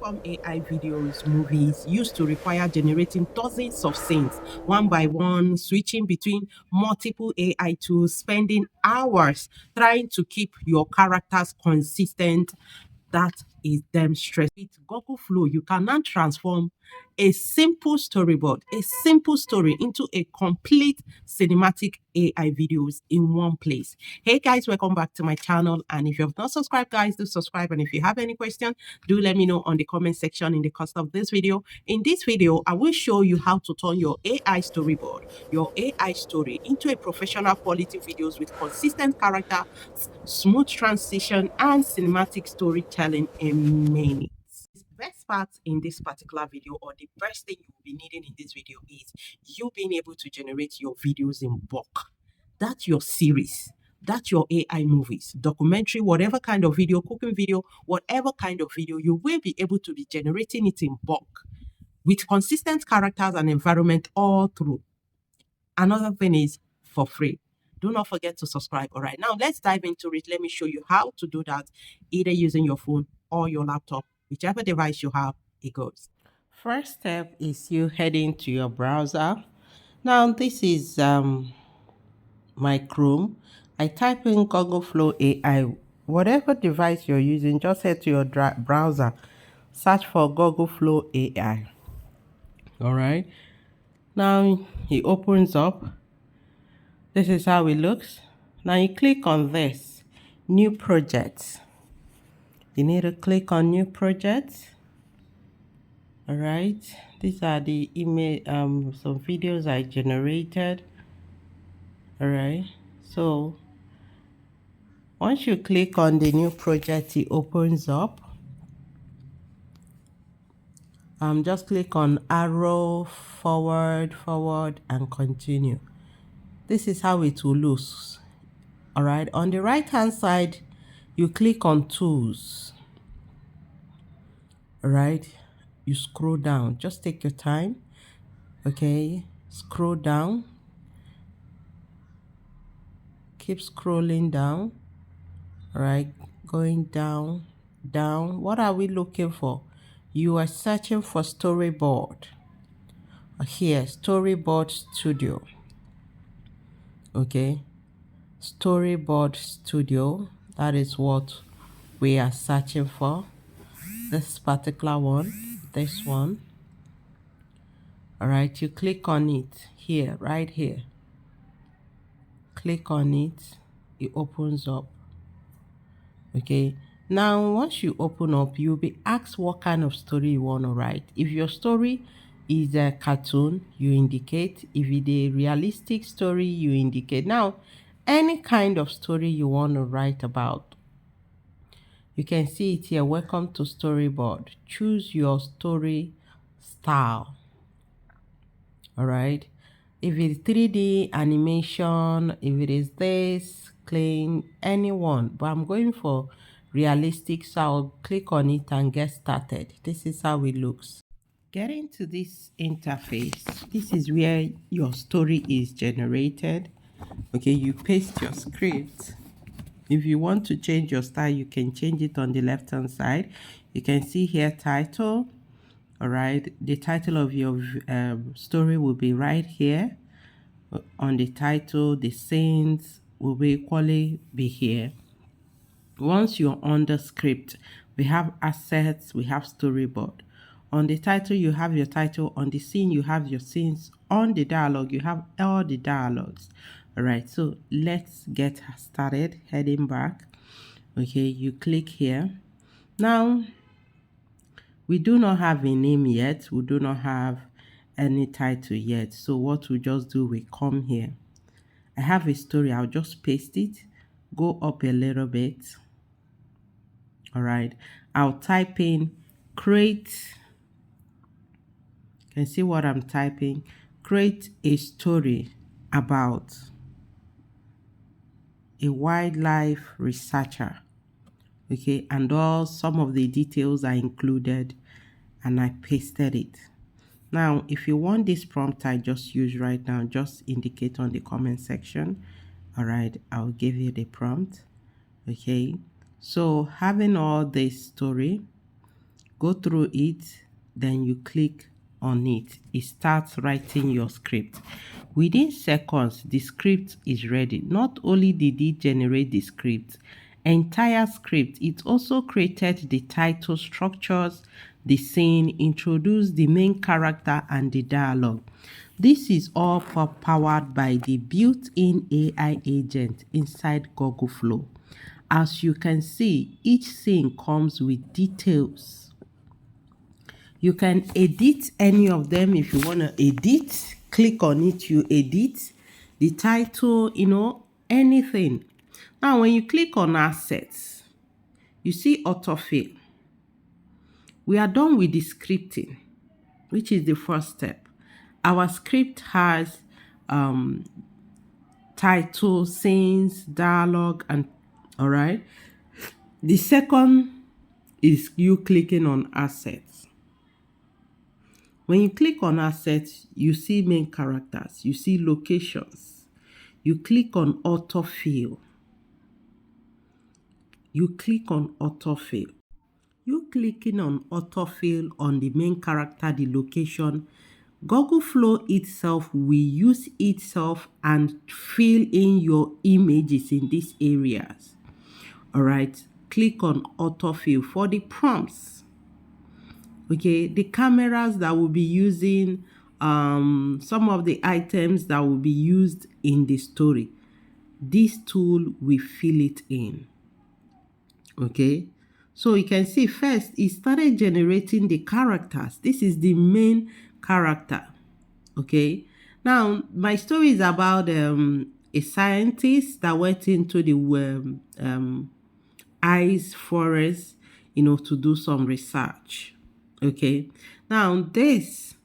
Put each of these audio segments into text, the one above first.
Some AI videos, movies used to require generating dozens of scenes one by one, switching between multiple AI tools, spending hours trying to keep your characters consistent. That is them stress. With Google Flow, you can now transform a simple storyboard, a simple story into a complete cinematic AI videos in one place. Hey guys, welcome back to my channel. And if you have not subscribed, guys, do subscribe. And if you have any question, do let me know on the comment section in the course of this video. In this video, I will show you how to turn your AI storyboard, your AI story into a professional quality videos with consistent character, smooth transition, and cinematic storytelling in minutes. The best part in this particular video, or the best thing you will be needing in this video, is you being able to generate your videos in bulk. That's your series. That's your AI movies, documentary, whatever kind of video, cooking video, whatever kind of video, you will be able to be generating it in bulk with consistent characters and environment all through. Another thing is for free. Do not forget to subscribe. All right, now let's dive into it. Let me show you how to do that, either using your phone or your laptop, whichever device you have, it goes. First step is you heading to your browser. Now this is my Chrome. I type in Google Flow AI. Whatever device you're using, just head to your browser, search for Google Flow AI. All right. Now it opens up. This is how it looks. Now you click on this, new projects. You need to click on new projects. All right. These are the image, some videos I generated. All right. So once you click on the new project, it opens up. Just click on arrow, forward, and continue. This is how it will look. All right. On the right hand side, you click on tools. All right. You scroll down. Just take your time. Okay. Scroll down. Keep scrolling down. All right. Going down. What are we looking for? You are searching for storyboard. Here, storyboard studio. Okay. Storyboard studio. That is what we are searching for. This particular one. This one. All right. You click on it here, right here. Click on it. It opens up. Okay. Now, once you open up, you'll be asked what kind of story you want to write. If your story is a cartoon, you indicate. If it's a realistic story, you indicate. Now, any kind of story you want to write about, you can see it here. Welcome to storyboard. Choose your story style. All right. If it's 3D animation, if it is this, clean, anyone, but I'm going for realistic, so I'll click on it and get started. This is how it looks. Getting to this interface, this is where your story is generated. Okay, you paste your script. If you want to change your style, you can change it on the left hand side. You can see here title. All right, the title of your story will be right here. On the title, the scenes will equally be here. Once you're on the script, we have assets, we have storyboard. On the title, you have your title. On the scene, you have your scenes. On the dialogue, you have all the dialogues. All right, so let's get started. Heading back. Okay, you click here. Now, we do not have a name yet. We do not have any title yet. So what we just do, we come here. I have a story. I'll just paste it. Go up a little bit. All right. I'll type in create. You can see what I'm typing. Create a story about a wildlife researcher. Okay. And some of the details are included, and I pasted it. Now, if you want this prompt I just used right now, just indicate on the comment section. All right, I'll give you the prompt. Okay, so having all this story, go through it, then you click on it. It starts writing your script. Within seconds, the script is ready. Not only did it generate the script, entire script, it also created the title, structures the scene, introduced the main character and the dialogue. This is all powered by the built-in AI agent inside Google Flow. As you can see, each scene comes with details. You can edit any of them if you want to edit. Click on it, you edit the title, anything. Now, when you click on assets, you see autofill. We are done with the scripting, which is the first step. Our script has title, scenes, dialogue, and all right. The second is you clicking on assets. When you click on assets, you see main characters, you see locations. You click on autofill. You click on autofill. You clicking on autofill on the main character, the location. Google Flow itself will use itself and fill in your images in these areas. All right, click on autofill for the prompts. Okay, the cameras that will be using, some of the items that will be used in the story. This tool will fill it in. Okay, so you can see first it started generating the characters. This is the main character. Okay, now my story is about a scientist that went into the ice forest, to do some research. Okay, now this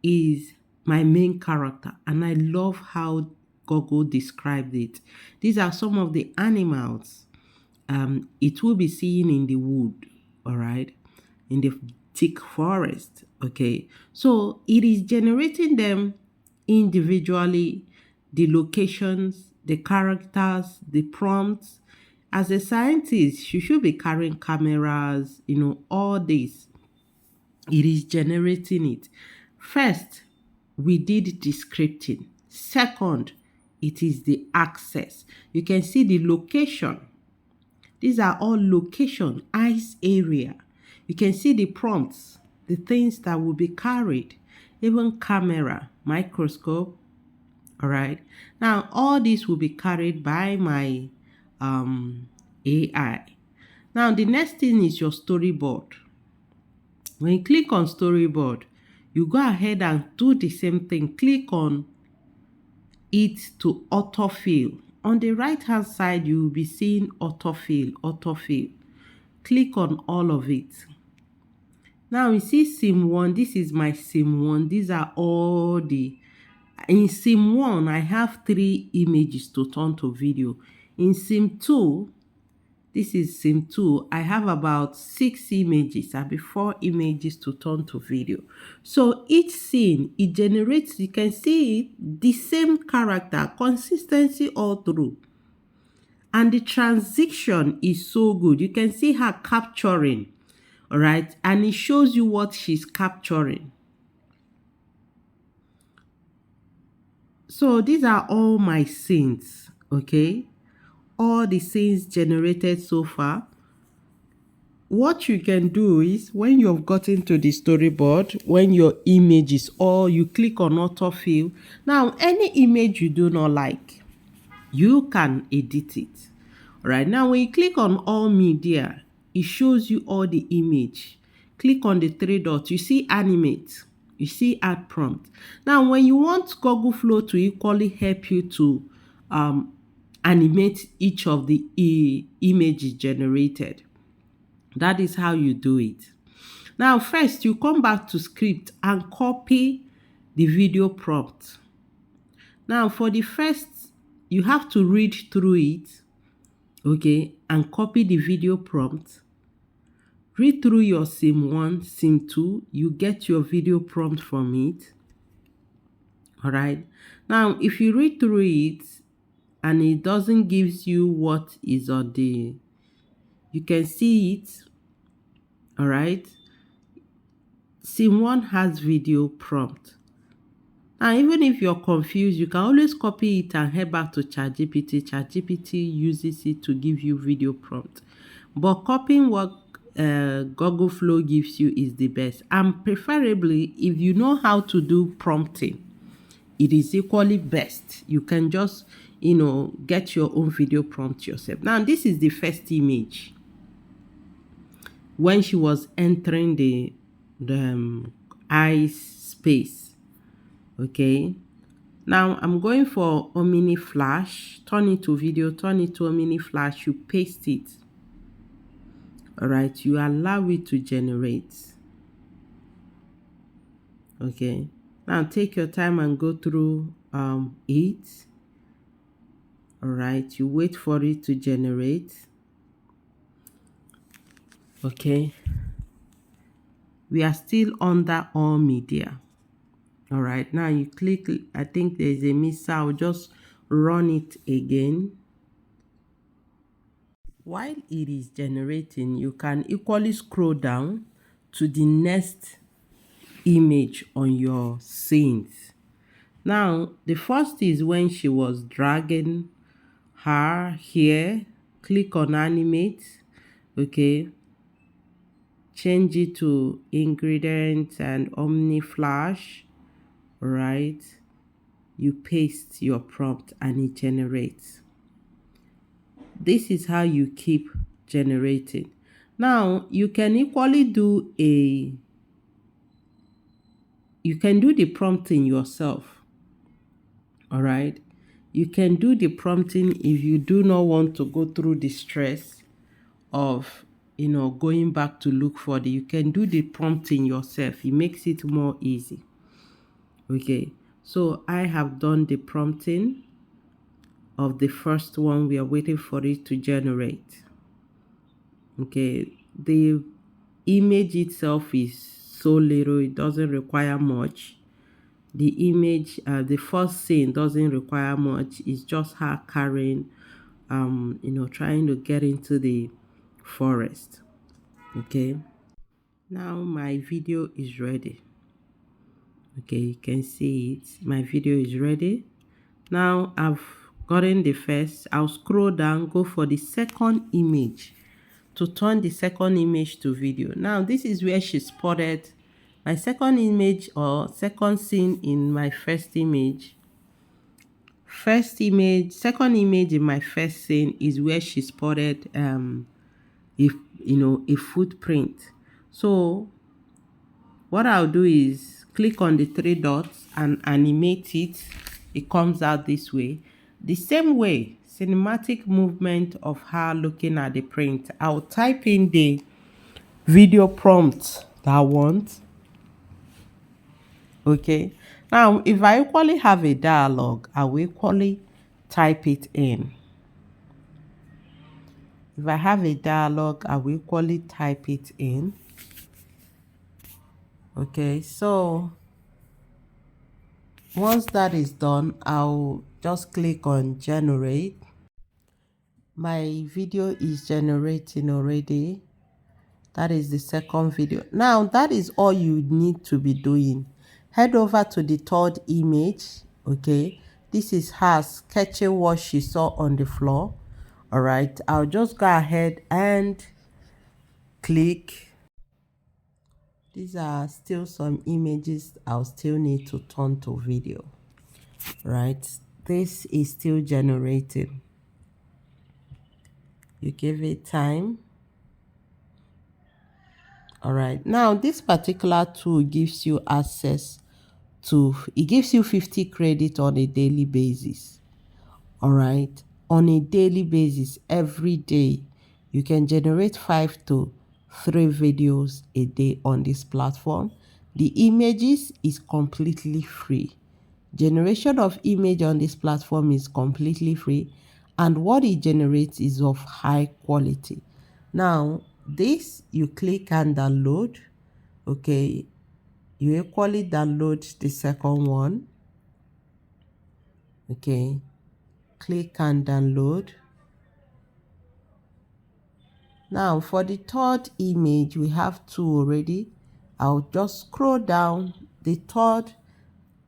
is my main character, and I love how Google described it. These are some of the animals it will be seen in the wood, all right, in the thick forest. Okay, so it is generating them individually, the locations, the characters, the prompts. As a scientist, you should be carrying cameras, all this. It is generating it. First, we did the scripting. Second, it is the access. You can see the location. These are all location, ice area. You can see the prompts, the things that will be carried, even camera, microscope. All right. Now, all this will be carried by my AI. Now, the next thing is your storyboard. When you click on storyboard, you go ahead and do the same thing. Click on it to autofill. On the right hand side, you will be seeing autofill. Click on all of it. Now you see sim 1. This is my sim 1. These are all in sim 1, I have 3 images to turn to video. In sim 2, this is sim 2, I have about 6 images, and 4 images to turn to video. So each scene, it generates, you can see it, the same character, consistency all through. And the transition is so good. You can see her capturing, all right? And it shows you what she's capturing. So these are all my scenes, okay? All the scenes generated so far. What you can do is, when you've gotten to the storyboard, when your image is all, you click on autofill. Now, any image you do not like, you can edit it. All right, now when you click on all media, it shows you all the image. Click on the 3 dots, you see animate, you see add prompt. Now when you want Google Flow to equally help you to animate each of the images generated, that is how you do it. Now first, you come back to script and copy the video prompt. Now for the first, you have to read through it, okay, and copy the video prompt. Read through your sim 1, sim 2, you get your video prompt from it. All right. Now, if you read through it and it doesn't give you what is on the, you can see it. All right. Scene 1 has video prompt. And even if you're confused, you can always copy it and head back to ChatGPT. ChatGPT uses it to give you video prompt. But copying what Google Flow gives you is the best. And preferably, if you know how to do prompting, it is equally best. You can just, get your own video prompt yourself. Now, this is the first image when she was entering the ice space. Okay. Now I'm going for Omni Flash. Turn it to video, turn it to Omni Flash. You paste it. All right. You allow it to generate. Okay. Now take your time and go through it. All right. You wait for it to generate. Okay. We are still under all media. All right. Now you click. I think there's a miss. I'll just run it again. While it is generating, you can equally scroll down to the next image on your scenes. Now, the first is when she was dragging her here. Click on animate. Okay. Change it to ingredients and Omni Flash. Right. You paste your prompt and it generates. This is how you keep generating. Now, you can equally do you can do the prompting yourself. All right. You can do the prompting if you do not want to go through the stress of, going back to look for you can do the prompting yourself. It makes it more easy. Okay. So I have done the prompting of the first one. We are waiting for it to generate. Okay. The image itself is so little, it doesn't require much. The image, the first scene doesn't require much. It's just her carrying, trying to get into the forest. Okay. Now my video is ready. Okay, you can see it. My video is ready. Now I've gotten the first. I'll scroll down, go for the second image to turn the second image to video. Now this is where she spotted my second image or second scene in my first image. Second image in my first scene is where she spotted a footprint. So what I'll do is click on the three dots and animate it. It comes out this way. The same way, cinematic movement of her looking at the print. I'll type in the video prompt that I want. Okay. Now, if I equally have a dialogue, I will equally type it in. If I have a dialogue, I will equally type it in. Okay, so once that is done, I'll just click on generate. My video is generating already. That is the second video. Now, that is all you need to be doing. Head over to the third image. Okay, this is her sketching what she saw on the floor. All right, I'll just go ahead and click. These are still some images I'll still need to turn to video. Right, this is still generating. You give it time. All right, now this particular tool gives you access to, it gives you 50 credit on a daily basis. All right, on a daily basis, every day, you can generate 5 to 3 videos a day on this platform. The images is completely free. Generation of image on this platform is completely free, and what it generates is of high quality. Now, this you click and download. Okay, you equally download the second one. Okay, click and download. Now for the third image, we have two already. I'll just scroll down. The third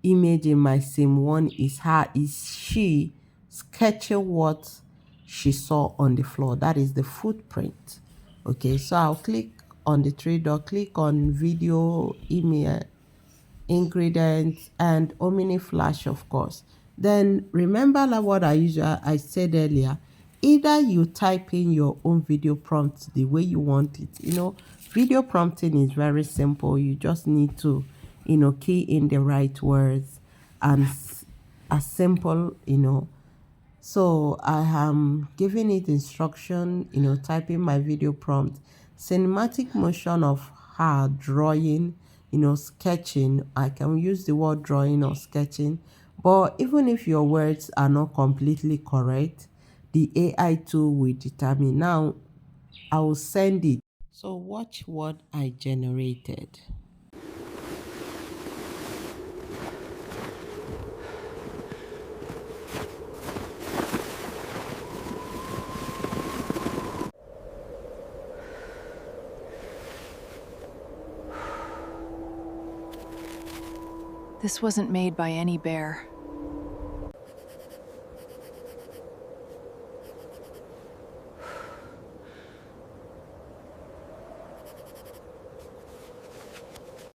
image in my scene one is she sketching what she saw on the floor. That is the footprint. Okay, so I'll click on the three dot, click on video, email, ingredients, and Omni Flash, of course. Then remember like what I said earlier. Either you type in your own video prompt the way you want it. Video prompting is very simple. You just need to, key in the right words and as simple, so I am giving it instruction, typing my video prompt, cinematic motion of her drawing, sketching. I can use the word drawing or sketching. But even if your words are not completely correct, the AI tool will determine. Now, I will send it. So watch what I generated. This wasn't made by any bear.